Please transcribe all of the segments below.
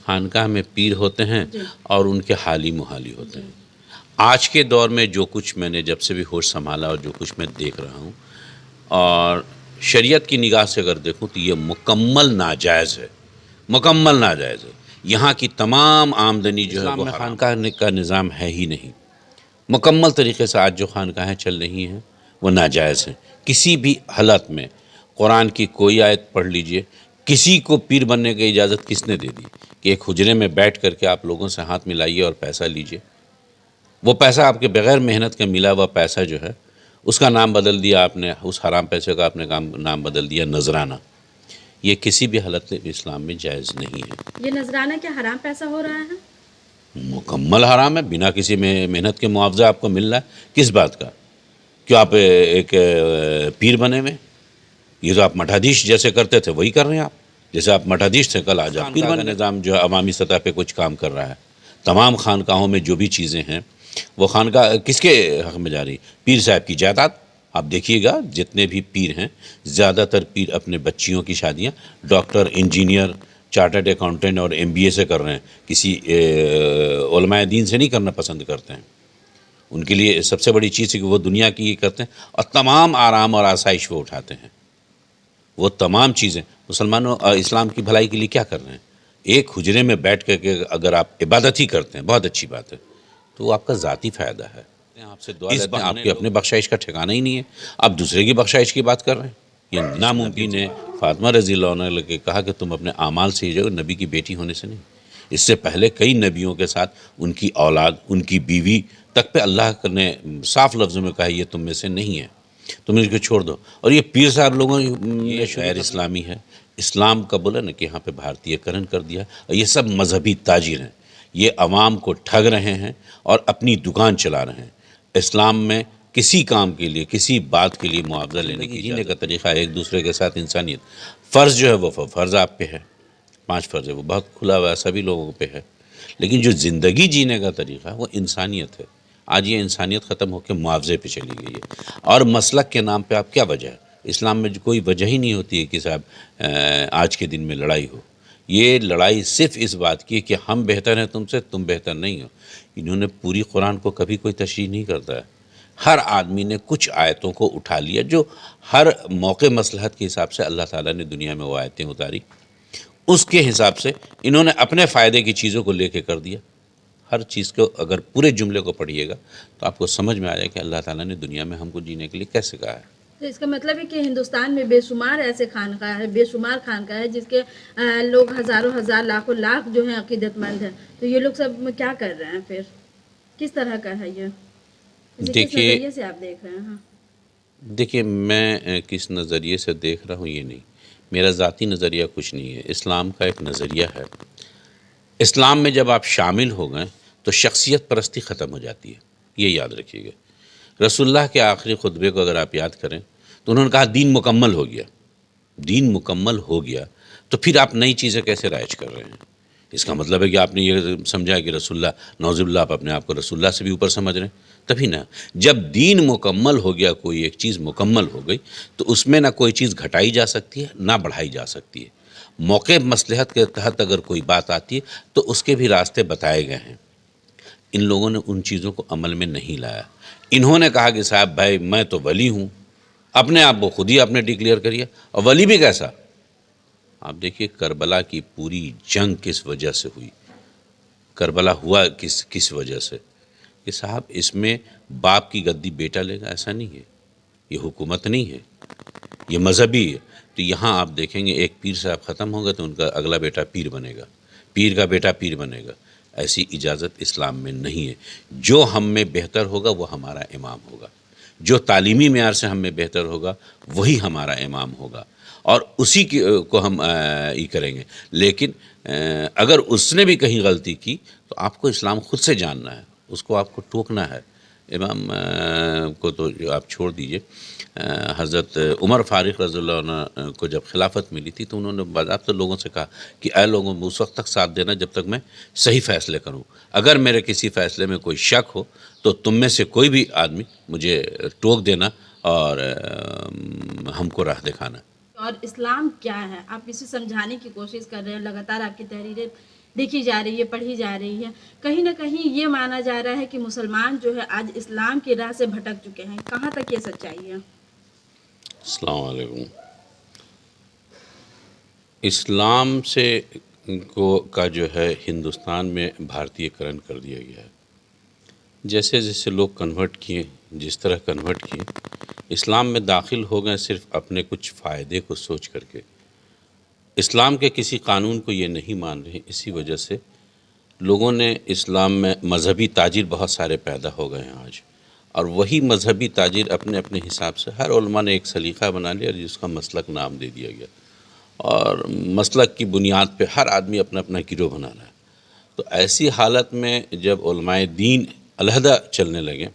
خانقاہ میں پیر ہوتے ہیں اور ان کے حالی محالی ہوتے ہیں. آج کے دور میں جو کچھ میں نے جب سے بھی ہوش سنبھالا اور جو کچھ میں دیکھ رہا ہوں، اور شریعت کی نگاہ سے اگر دیکھوں تو یہ مکمل ناجائز ہے، مکمل ناجائز ہے. یہاں کی تمام آمدنی جو ہے وہ خانقاہ کا نظام ہے ہی نہیں. مکمل طریقے سے آج جو خانقاہیں چل رہی ہیں وہ ناجائز ہیں. کسی بھی حالت میں قرآن کی کوئی آیت پڑھ لیجئے، کسی کو پیر بننے کی اجازت کس نے دے دی کہ ایک حجرے میں بیٹھ کر کے آپ لوگوں سے ہاتھ ملائیے اور پیسہ لیجئے؟ وہ پیسہ آپ کے بغیر محنت کا ملا ہوا پیسہ جو ہے اس کا نام بدل دیا آپ نے، اس حرام پیسے کا آپ نے نام بدل دیا نذرانہ. یہ کسی بھی حالت میں اسلام میں جائز نہیں ہے. یہ نذرانہ کیا حرام پیسہ ہو رہا ہے؟ مکمل حرام ہے. بنا کسی محنت کے معاوضہ آپ کو مل رہا ہے. کس بات کا؟ کیوں آپ ایک پیر بنے ہوئے؟ یہ تو آپ مٹھادیش جیسے کرتے تھے وہی کر رہے ہیں آپ. جیسے آپ مٹھادیش تھے کل آج آپ پیر بنے. نظام جو ہے عوامی سطح پہ کچھ کام کر رہا ہے. تمام خانقاہوں میں جو بھی چیزیں ہیں وہ خانقاہ کس کے حق میں جا رہی؟ پیر صاحب کی جائیداد. آپ دیکھیے گا جتنے بھی پیر ہیں زیادہ تر پیر اپنے بچیوں کی شادیاں ڈاکٹر، انجینئر، چارٹرڈ اکاؤنٹنٹ اور MBA سے کر رہے ہیں. کسی علماء دین سے نہیں کرنا پسند کرتے ہیں. ان کے لیے سب سے بڑی چیز ہے کہ وہ دنیا کی یہ کرتے ہیں اور تمام آرام اور آسائش وہ اٹھاتے ہیں. وہ تمام چیزیں مسلمانوں اسلام کی بھلائی کے لیے کیا کر رہے ہیں؟ ایک حجرے میں بیٹھ کر کے اگر آپ عبادت ہی کرتے ہیں بہت اچھی بات ہے، تو وہ آپ کا ذاتی فائدہ ہے. آپ سے دعا لیتے ہیں، آپ کے اپنے بخشائش کا ٹھکانہ ہی نہیں ہے، آپ دوسرے کی بخشائش کی بات کر رہے ہیں. یہ ناممکن ہے. فاطمہ رضی اللہ عنہ نے کہا کہ تم اپنے اعمال سے ہی جو نبی کی بیٹی ہونے سے نہیں. اس سے پہلے کئی نبیوں کے ساتھ ان کی اولاد، ان کی بیوی تک پہ اللہ نے صاف لفظوں میں کہا یہ تم میں سے نہیں ہے، تم اس کو چھوڑ دو. اور یہ پیر صاحب لوگوں نے غیر اسلامی ہے. اسلام کا بولا نا کہ یہاں پہ بھارتیہ کرن کر دیا. اور یہ سب مذہبی تاجر ہیں، یہ عوام کو ٹھگ رہے ہیں اور اپنی دکان چلا رہے ہیں. اسلام میں کسی کام کے لیے، کسی بات کے لیے معاوضہ لینے کی جینے کا طریقہ ایک دوسرے کے ساتھ انسانیت. فرض جو ہے وہ فرض آپ پہ ہے، 5 فرض ہے وہ بہت کھلا ہوا ہے سبھی لوگوں پہ ہے. لیکن جو زندگی جینے کا طریقہ ہے وہ انسانیت ہے. آج یہ انسانیت ختم ہو کے معاوضے پہ چلی گئی ہے. اور مسلک کے نام پہ آپ کیا وجہ ہے؟ اسلام میں کوئی وجہ ہی نہیں ہوتی ہے کہ صاحب آج کے دن میں لڑائی ہو. یہ لڑائی صرف اس بات کی ہے کہ ہم بہتر ہیں تم سے، تم بہتر نہیں ہو. انہوں نے پوری قرآن کو کبھی کوئی تشریح نہیں کرتا ہے. ہر آدمی نے کچھ آیتوں کو اٹھا لیا جو ہر موقع مصلحت کے حساب سے اللہ تعالیٰ نے دنیا میں وہ آیتیں اتاری، اس کے حساب سے انہوں نے اپنے فائدے کی چیزوں کو لے کے کر دیا. ہر چیز کو اگر پورے جملے کو پڑھیے گا تو آپ کو سمجھ میں آ جائے کہ اللہ تعالیٰ نے دنیا میں ہم کو جینے کے لیے کیسے کہا ہے. تو اس کا مطلب ہے کہ ہندوستان میں بے شمار ایسے خانقاہ ہے، بے شمار خانقاہ ہے جس کے لوگ ہزاروں ہزار لاکھوں لاکھ جو ہیں عقیدت مند ہیں. تو یہ لوگ سب کیا کر رہے ہیں پھر؟ کس طرح کا ہے یہ؟ کس نظریے سے آپ دیکھ رہے ہیں؟ دیکھیے میں کس نظریے سے دیکھ رہا ہوں یہ نہیں، میرا ذاتی نظریہ کچھ نہیں ہے. اسلام کا ایک نظریہ ہے. اسلام میں جب آپ شامل ہو گئے تو شخصیت پرستی ختم ہو جاتی ہے. یہ یاد رکھیے گا. رسول اللہ کے آخری خطبے کو اگر آپ یاد کریں تو انہوں نے کہا دین مکمل ہو گیا. دین مکمل ہو گیا تو پھر آپ نئی چیزیں کیسے رائج کر رہے ہیں؟ اس کا مطلب ہے کہ آپ نے یہ سمجھا کہ رسول اللہ، نعوذ باللہ آپ اپنے آپ کو رسول اللہ سے بھی اوپر سمجھ رہے ہیں. تبھی نا جب دین مکمل ہو گیا، کوئی ایک چیز مکمل ہو گئی تو اس میں نہ کوئی چیز گھٹائی جا سکتی ہے نہ بڑھائی جا سکتی ہے. موقع مصلحت کے تحت اگر کوئی بات آتی ہے تو اس کے بھی راستے بتائے گئے ہیں. ان لوگوں نے ان چیزوں کو عمل میں نہیں لایا. انہوں نے کہا کہ صاحب بھائی میں تو ولی ہوں، اپنے آپ کو خود ہی آپ نے ڈکلیئر کریے. اور ولی بھی کیسا؟ آپ دیکھیے کربلا کی پوری جنگ کس وجہ سے ہوئی، کربلا ہوا کس وجہ سے کہ صاحب اس میں باپ کی گدی بیٹا لے گا، ایسا نہیں ہے. یہ حکومت نہیں ہے، یہ مذہبی ہے. تو یہاں آپ دیکھیں گے ایک پیر صاحب ختم ہوگا تو ان کا اگلا بیٹا پیر بنے گا، پیر کا بیٹا پیر بنے گا. ایسی اجازت اسلام میں نہیں ہے. جو ہم میں بہتر ہوگا وہ ہمارا امام ہوگا. جو تعلیمی معیار سے ہم میں بہتر ہوگا وہی ہمارا امام ہوگا اور اسی کو ہم یہ کریں گے. لیکن اگر اس نے بھی کہیں غلطی کی تو آپ کو اسلام خود سے جاننا ہے، اس کو آپ کو ٹوکنا ہے. امام کو تو آپ چھوڑ دیجئے، حضرت عمر فاروق رضی اللہ عنہ کو جب خلافت ملی تھی تو انہوں نے باضابطہ لوگوں سے کہا کہ اے لوگوں اس وقت تک ساتھ دینا جب تک میں صحیح فیصلے کروں. اگر میرے کسی فیصلے میں کوئی شک ہو تو تم میں سے کوئی بھی آدمی مجھے ٹوک دینا اور ہم کو راہ دکھانا. اور اسلام کیا ہے آپ اسے سمجھانے کی کوشش کر رہے ہیں. لگاتار آپ کی تحریریں دیکھی جا رہی ہے, پڑھی جا رہی ہے. کہیں نہ کہیں یہ مانا جا رہا ہے کہ مسلمان جو ہے آج اسلام کی راہ سے بھٹک چکے ہیں. کہاں تک یہ سچائی ہے؟ السلام علیکم. اسلام کا جو ہے ہندوستان میں بھارتیہ کرن کر دیا گیا ہے. جیسے جیسے لوگ کنورٹ کیے, جس طرح کنورٹ کیے, اسلام میں داخل ہو گئے صرف اپنے کچھ فائدے کو سوچ کر کے. اسلام کے کسی قانون کو یہ نہیں مان رہے. اسی وجہ سے لوگوں نے اسلام میں مذہبی تاجر بہت سارے پیدا ہو گئے ہیں آج, اور وہی مذہبی تاجر اپنے اپنے حساب سے ہر علماء نے ایک سلیقہ بنا لیا اور جس کا مسلک نام دے دیا گیا, اور مسلک کی بنیاد پہ ہر آدمی اپنا اپنا گروہ بنا رہا ہے. تو ایسی حالت میں جب علماء دین علیحدہ چلنے لگے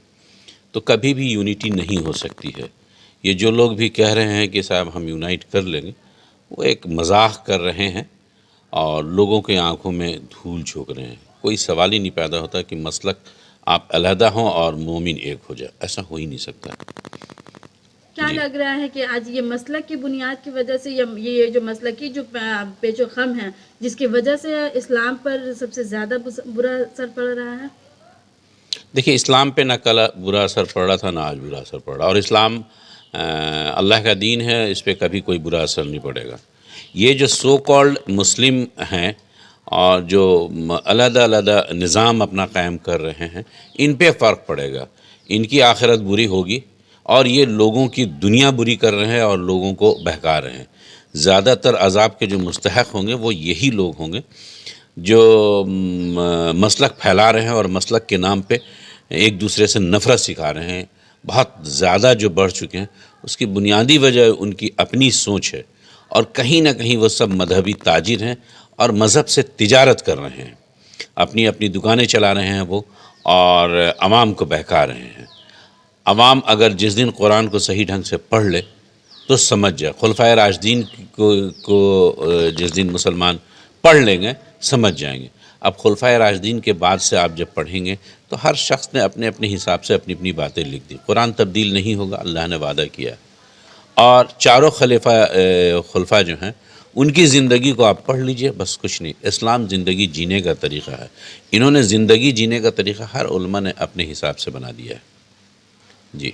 تو کبھی بھی یونٹی نہیں ہو سکتی ہے. یہ جو لوگ بھی کہہ رہے ہیں کہ صاحب ہم یونائٹ کر لیں گے, وہ ایک مذاق کر رہے ہیں اور لوگوں کے آنکھوں میں دھول جھونک رہے ہیں. کوئی سوال ہی نہیں پیدا ہوتا کہ مسلک آپ علیحدہ ہوں اور مومن ایک ہو جائے. ایسا ہو ہی نہیں سکتا. کیا لگ رہا ہے کہ آج یہ مسلک کی بنیاد کی وجہ سے یہ جو مسلکی جو پیچ و خم ہے جس کی وجہ سے اسلام پر سب سے زیادہ برا اثر پڑ رہا ہے؟ دیکھیے, اسلام پہ نہ کل برا اثر پڑ رہا تھا نہ آج برا اثر پڑ رہا, اور اسلام اللہ کا دین ہے, اس پہ کبھی کوئی برا اثر نہیں پڑے گا. یہ جو سو کالڈ مسلم ہیں اور جو علیحدہ علیحدہ نظام اپنا قائم کر رہے ہیں, ان پہ فرق پڑے گا. ان کی آخرت بری ہوگی اور یہ لوگوں کی دنیا بری کر رہے ہیں اور لوگوں کو بہکا رہے ہیں. زیادہ تر عذاب کے جو مستحق ہوں گے وہ یہی لوگ ہوں گے جو مسلک پھیلا رہے ہیں اور مسلک کے نام پہ ایک دوسرے سے نفرت سکھا رہے ہیں. بہت زیادہ جو بڑھ چکے ہیں, اس کی بنیادی وجہ ان کی اپنی سوچ ہے, اور کہیں نہ کہیں وہ سب مذہبی تاجر ہیں اور مذہب سے تجارت کر رہے ہیں. اپنی اپنی دکانیں چلا رہے ہیں وہ, اور عوام کو بہکا رہے ہیں. عوام اگر جس دن قرآن کو صحیح ڈھنگ سے پڑھ لے تو سمجھ جائے. خلفائے راشدین کو جس دن مسلمان پڑھ لیں گے سمجھ جائیں گے. اب خلفائے راشدین کے بعد سے آپ جب پڑھیں گے تو ہر شخص نے اپنے اپنے حساب سے اپنی اپنی باتیں لکھ دی. قرآن تبدیل نہیں ہوگا, اللہ نے وعدہ کیا. اور چاروں خلفاء جو ہیں ان کی زندگی کو آپ پڑھ لیجئے, بس کچھ نہیں. اسلام زندگی جینے کا طریقہ ہے. انہوں نے زندگی جینے کا طریقہ ہر علماء نے اپنے حساب سے بنا دیا ہے. جی.